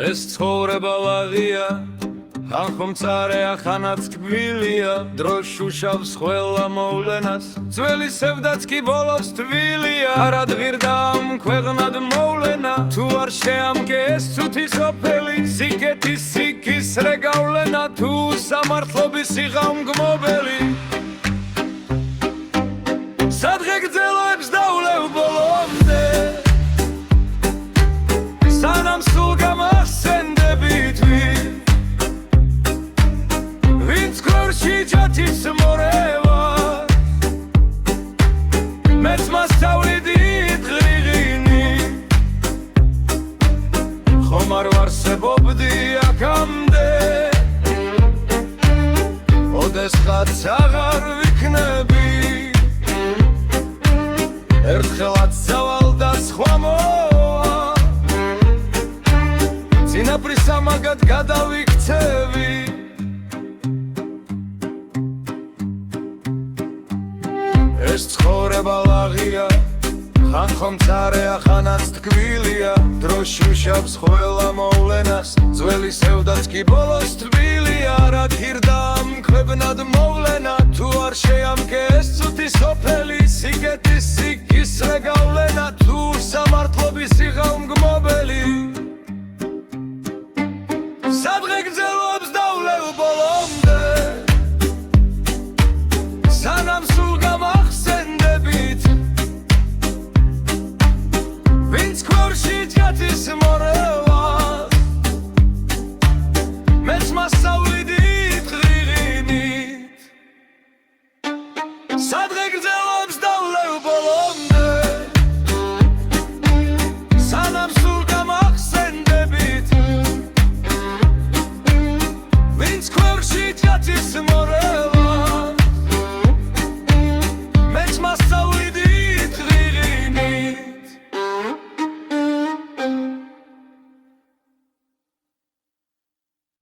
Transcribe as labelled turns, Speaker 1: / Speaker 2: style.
Speaker 1: ეს ცხოვრება ლაღია ხანხომწარე ახანაც თბილია დროს შუშავს ყველა მოვლენას ძველი სევდაც კი ბოლოს თბილია არადღირდა ამ ქვეყნად მოვლენა თუ არ შეამგე ეს ცუთი სოფელი სიკეთის სიკისრე გავლენა თუ სამართლობის სიღავ მგმობელი სადღე გრძელოებს დაულევ ბოლომდე სანამ სულ გამახსენდები თვით ვინც ქორში ჯათის მორევა მეც მასწავლიდი დღრიღინი ხომ არ ვარსებობდი აქამდე ოდესღაც აღარ ვიქნები ერთხელაც სავალდა სხვა მოვა წინაპრის ამაგად გადავიქცევი ეს ცხოვრება ლაღია ხანხომწარე ახანაც თქმილია დროს შუშავს ყველა მოვლენას ძველი სევდაც კი ბოლოს თბილია რა